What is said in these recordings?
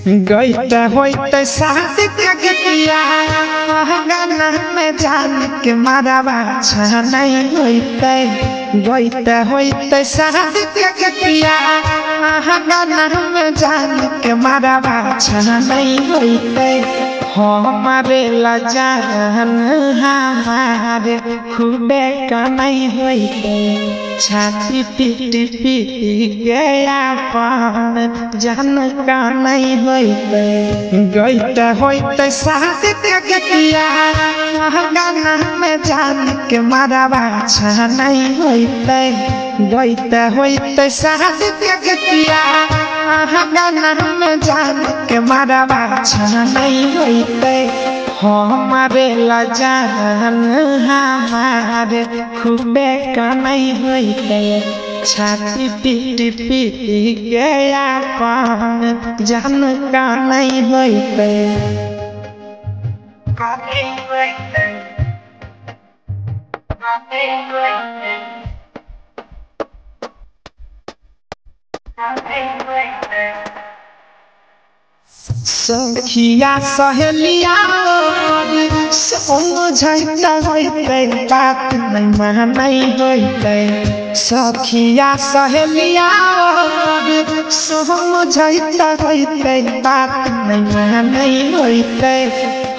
गईता होइते शादी के गतिया गाना में जान के मारावा छा नहीं होइते। गईता होइते शादी के गतिया गाना में जान के मारावा छा नहीं होइते। हमारे लजान हमारे खूबे कमाई होइते। छाती पीट पीट गया पान जान का नहीं होइते। गईता होइते शादी के गतिया गाना में जान के मारावा छा नहीं होइते। गईता होइते शादी के गतिया गाना में जान के मारावा छा नहीं होइते। हमारे लजान हमारे खूबे कमाई होइते। छाती पीट पीट गया पान जान का नहीं होइते। सखिया सहेलिया समझैता होइते बात नहीं मानै होइते। सखिया सहेलिया समझैता होइते बात नहीं मानै होइते।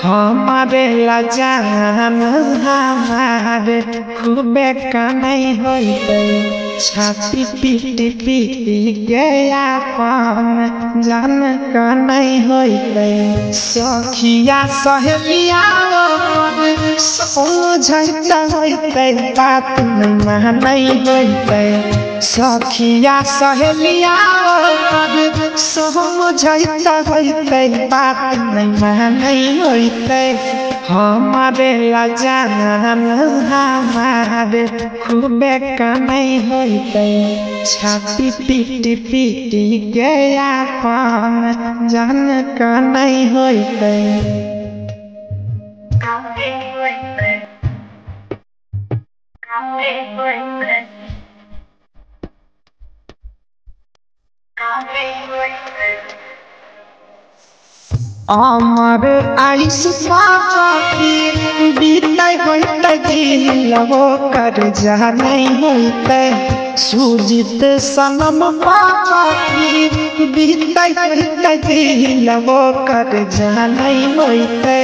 हमारे लजान हमारे खूबे कमाई होइते। छाती पीट पीट गया पान जान का नहीं होइते। सखिया सहेलिया समझैता होइते बात नहीं मानै होइते। सखिया सहेलिया समझैता होइते बात नहीं मानै होइते। हमारे लजान हमारे खूबे कमाई होइते। छाती पीट पीट गया पान जान का नहीं होइते। अमर आइस पापी बीतै होइते दिलवो कर जा नहीं होइते। सुजित सनम पापी बीतै होइते दिलवो कर जा नहीं होइते।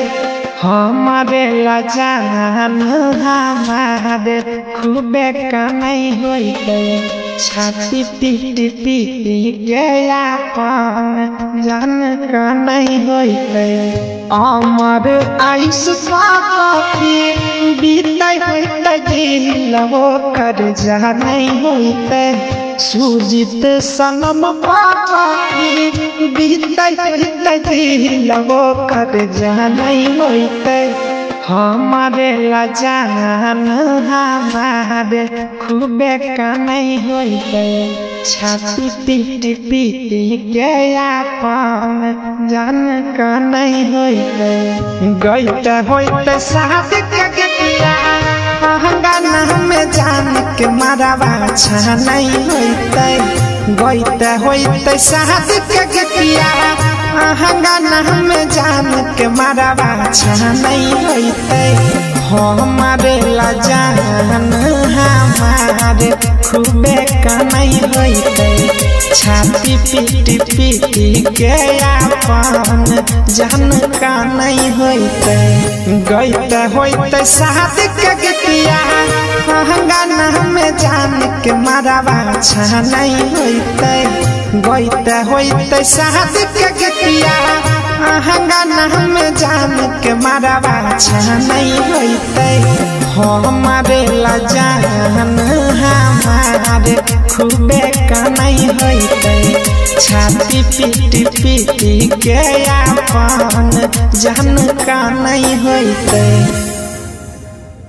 हमारे लजान हमारे खूबे कमाई होइते। छाती पीट पीट गया पान जान का नहीं होइते। अमर आइस पापी बीतै होइते दिलवो कर जा नहीं होइते। सुजित सनम पापी बीतै होइते दिलवो कर जा नहीं होइते। हमारे लजान हमारे खूबे कमाई होइते। छाती पीट पीट गया पान जान का नहीं होइते। गईता होइते शादी के गतिया गाना में जान के मारावा छा नहीं होइते। गईता होइते शादी के गतिया गाना में जान के मारावा छा नहीं होइते। हमारे लजान हमारे खूबे कमाई होइते। छाती पीट पीट गया पान जान का नहीं होइते। गईता होइते शादी के गतिया गाना में जान के मारावा छा नहीं होइते। गईता होइते शादी के गतिया गाना में जान के मारावा छा नहीं होइते। हमारे लजान हमारे खूबे कमाई होइते। छाती पीट पीट गया पान जान का नहीं होइते।